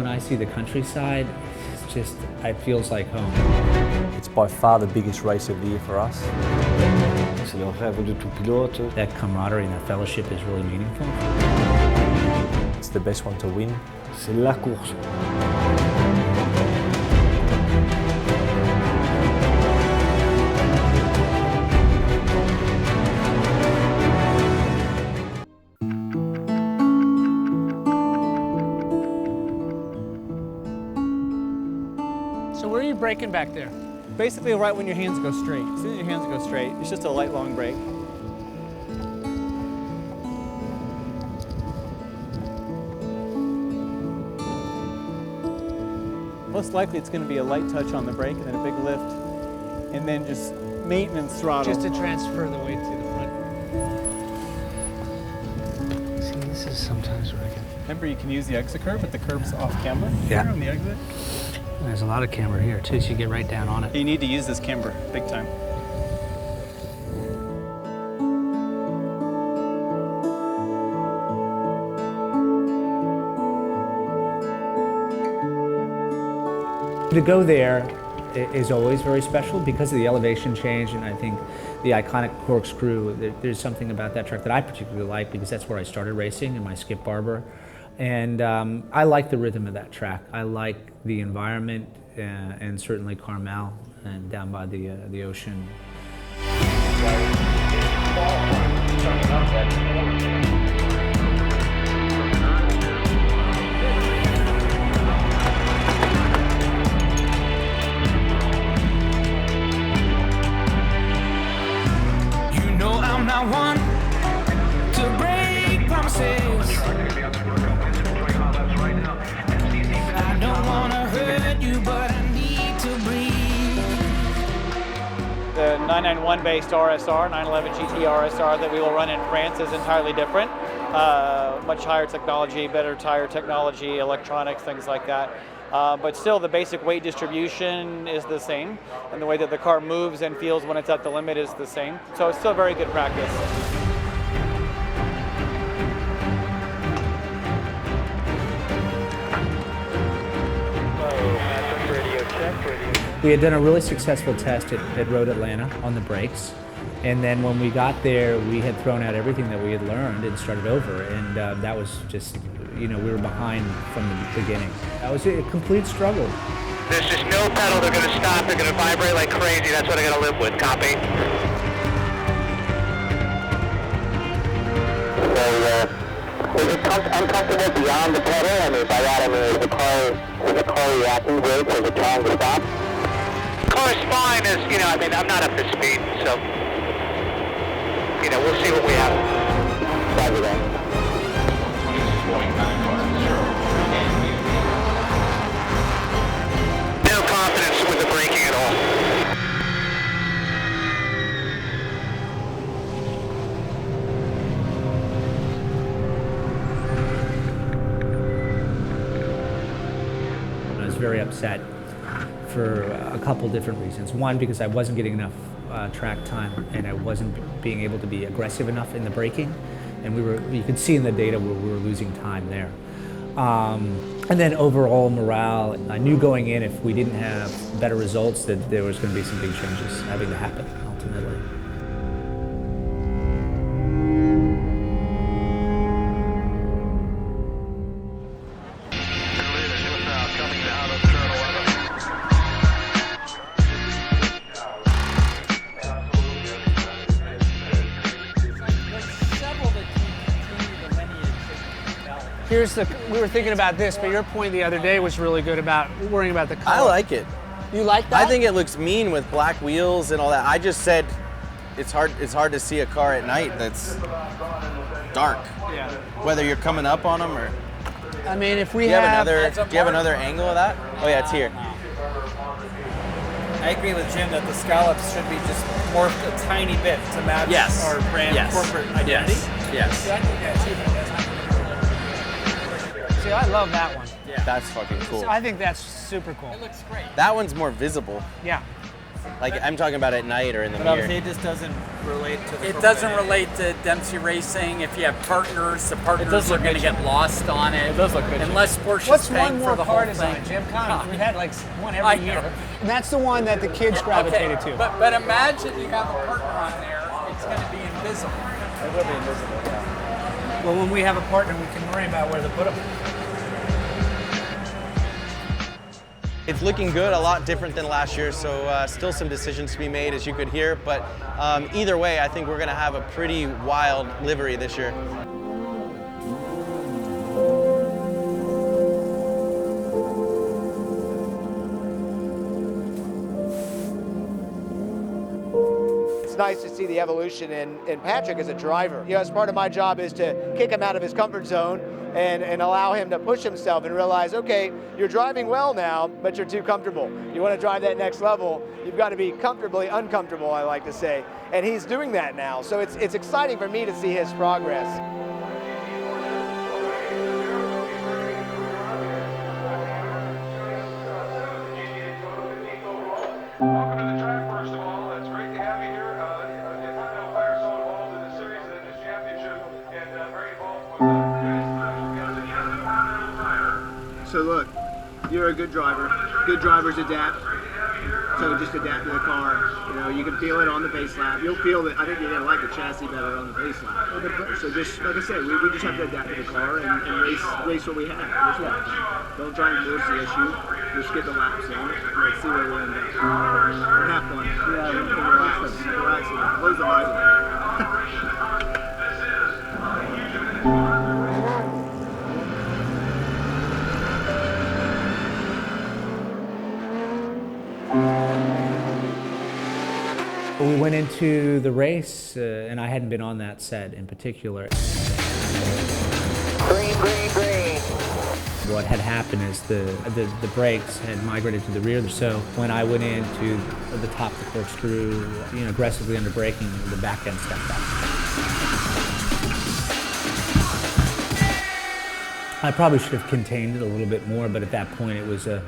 I see the countryside, it's just, it feels like home. It's by far the biggest race of the year for us. C'est le rêve de tout pilote. That camaraderie and that fellowship is really meaningful. It's the best one to win. C'est la course. So where are you braking back there? Basically right when your hands go straight. As soon as your hands go straight, it's just a light, long brake. Most likely it's going to be a light touch on the brake and then a big lift, and then just maintenance throttle. Just to transfer the weight to the front. See, this is sometimes where I can... Remember, you can use the exit curve, but the curve's off camber. Yeah. Here on the exit. There's a lot of camber here too, so you get right down on it. You need to use this camber big time. To go there is always very special because of the elevation change, and I think the iconic corkscrew, there's something about that track that I particularly like because that's where I started racing in my Skip Barber. And I like the rhythm of that track. I like the environment and certainly Carmel and down by the ocean. You know I'm not one to break promises. I don't want to hurt you, but I need to breathe. The 991 based RSR, 911 GT RSR that we will run in France is entirely different. Much higher technology, better tire technology, electronics, things like that. But still the basic weight distribution is the same, and the way that the car moves and feels when it's at the limit is the same. So it's still very good practice. We had done a really successful test at Road Atlanta on the brakes, and then when we got there, we had thrown out everything that we had learned and started over, and that was just, you know, we were behind from the beginning. That was a complete struggle. There's just no pedal. They're going to stop. They're going to vibrate like crazy. That's what I got to live with. Copy. So, is it uncomfortable beyond the pedal? I mean, by that I mean, is the car reacting great? Is it trying to stop? The car's fine. Is, you know, I mean, I'm not up to speed, so, you know, we'll see what we have. Roger that. No confidence with the braking at all. I was very upset for a couple different reasons. One, because I wasn't getting enough track time and I wasn't being able to be aggressive enough in the braking. And you could see in the data where we were losing time there. And then overall morale, I knew going in if we didn't have better results that there was going to be some big changes having to happen ultimately. We were thinking about this, but your point the other day was really good about worrying about the color. I like it. You like that? I think it looks mean with black wheels and all that. I just said it's hard to see a car at night that's dark. Yeah. Whether you're coming up on them or. I mean, if we do you have another angle of that? Oh yeah, it's here. I agree with Jim that the scallops should be just morphed a tiny bit to match our brand corporate identity. Yes. See, I think that too. See, I love that one. Yeah. That's fucking cool. I think that's super cool. It looks great. That one's more visible. Yeah. Like I'm talking about at night or in the But mirror. obviously it just doesn't relate to the It doesn't relate to Dempsey racing. If you have partners, the partners does are look going to bitchy. get lost on it. It does look bitchy. Unless Porsche's What's paying one more for the car whole design, thing. Jim? Come on, we had like one I every year. know. And that's the one that the kids gravitated to. But imagine you have a partner on there. It's going to be invisible. It will be invisible, yeah. Well, when we have a partner, we can worry about where to put them. It's looking good, a lot different than last year, so still some decisions to be made, as you could hear. But either way, I think we're going to have a pretty wild livery this year. It's nice to see the evolution in Patrick as a driver. You know, as part of my job is to kick him out of his comfort zone and allow him to push himself and realize, okay, you're driving well now, but you're too comfortable. You want to drive that next level, you've got to be comfortably uncomfortable, I like to say. And he's doing that now. So it's exciting for me to see his progress. Welcome to the track, first of all. It's great to have you here. The final players so involved in the series and in this championship, and very involved with So look, you're a good driver. Good drivers adapt. So just adapt to the car. You know, you can feel it on the base lap. You'll feel that. I think you're gonna like the chassis better on the base lap. So just like I said, we just have to adapt to the car and race what we have. Just that. Don't try and force the issue. Just get the laps in. Let's see where we end up. And have fun. Yeah, relax. Close the eyes. We went into the race, and I hadn't been on that set in particular. Green, green, green. What had happened is the brakes had migrated to the rear, so when I went into the top of the corkscrew, you know, aggressively under braking, the back end stepped up. I probably should have contained it a little bit more, but at that point it was a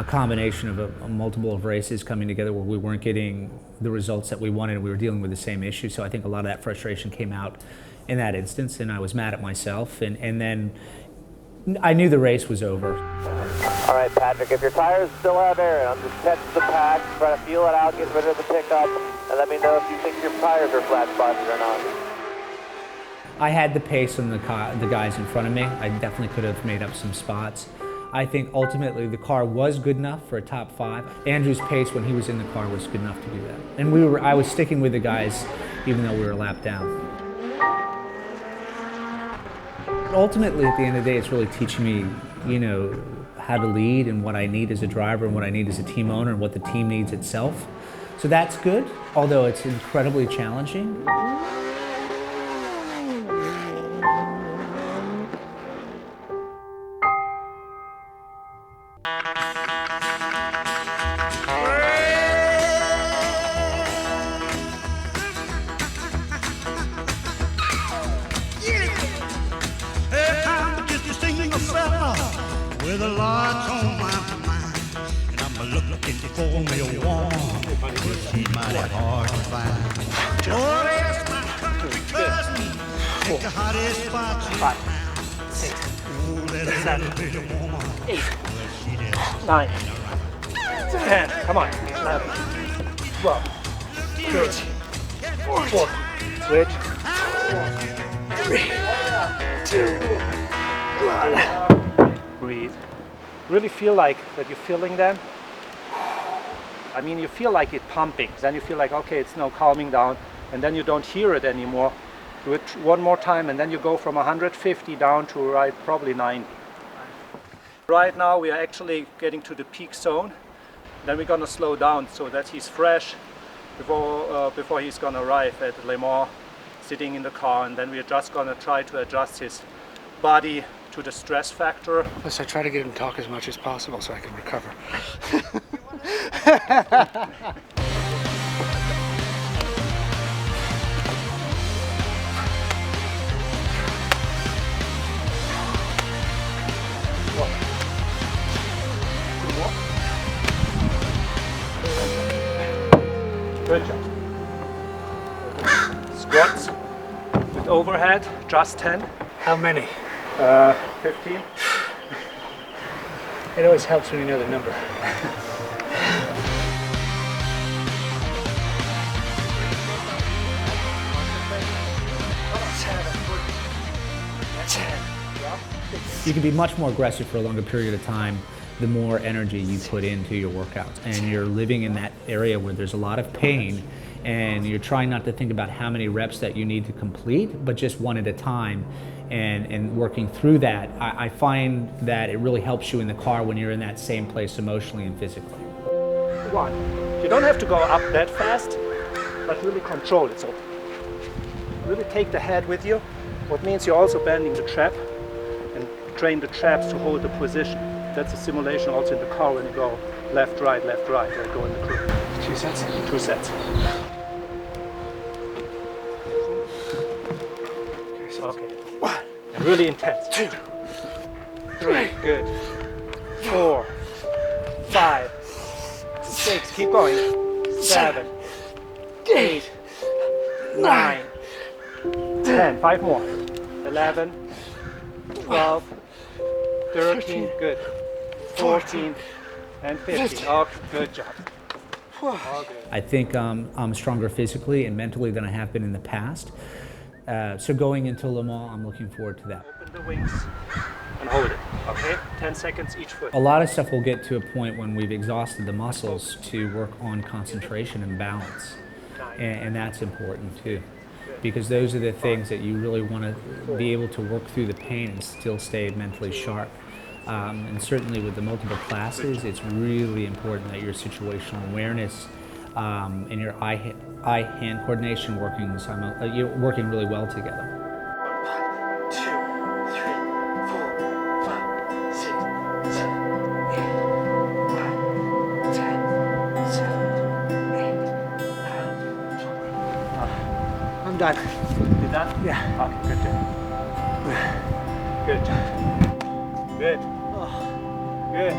combination of a multiple of races coming together where we weren't getting the results that we wanted, and we were dealing with the same issue. So I think a lot of that frustration came out in that instance, and I was mad at myself. And then I knew the race was over. All right, Patrick, if your tires still have air, I'm just test the pack, try to feel it out, get rid of the pickup, and let me know if you think your tires are flat spotted or not. I had the pace on the guys in front of me. I definitely could have made up some spots. I think ultimately the car was good enough for a top 5. Andrew's pace when he was in the car was good enough to do that. And I was sticking with the guys even though we were a lap down. Ultimately, at the end of the day, it's really teaching me, you know, how to lead and what I need as a driver and what I need as a team owner and what the team needs itself. So that's good, although it's incredibly challenging. With a lot on my mind, and I'm looking for me a woman, but she's mighty hard to find. Oh, that's my country cousin, take the hottest spots in town. 5, 6, Oh, that 7, little bitty woman, 8, well, she did 9, 10, come on, 11, 12, 13, 14, switch, 3, 2, 1. Breathe. Really feel like that you're feeling them. I mean, you feel like it pumping. Then you feel like, okay, it's now calming down, and then you don't hear it anymore. Do it one more time, and then you go from 150 down to probably 90. Right now, we are actually getting to the peak zone. Then we're gonna slow down so that he's fresh before he's gonna arrive at Le Mans, sitting in the car, and then we're just gonna try to adjust his body to the stress factor. Plus, I try to get him to talk as much as possible so I can recover. overhead, just 10. How many? 15. It always helps when you know the number. You can be much more aggressive for a longer period of time the more energy you put into your workouts. And you're living in that area where there's a lot of pain, and you're trying not to think about how many reps that you need to complete, but just one at a time. And working through that, I find that it really helps you in the car when you're in that same place emotionally and physically. One. You don't have to go up that fast, but really control it. So really take the head with you, what means you're also bending the trap and train the traps to hold the position. That's a simulation also in the car when you go left, right, like go in the crew. 2 sets? 2 sets. Okay. 1. And really intense. 2. 3. Good. 4. 5. 6. Keep going. 7. 8. 9. 10. 5 more. 11. 12. 13. Good. 14. And 15. Oh, good job. I think I'm stronger physically and mentally than I have been in the past. So going into Le Mans, I'm looking forward to that. Open the wings and hold it, okay? 10 seconds each foot. A lot of stuff will get to a point when we've exhausted the muscles to work on concentration and balance. And that's important too, because those are the things that you really want to be able to work through the pain and still stay mentally sharp. And certainly with the multiple classes, it's really important that your situational awareness and your eye-hand coordination you're working really well together. 1, 2, 3, 4, 5, 6, 7, 8, 9, 10, 7, 8, 9, 20. I'm done. You done? Yeah. Okay, good job. Good job. Good. Good.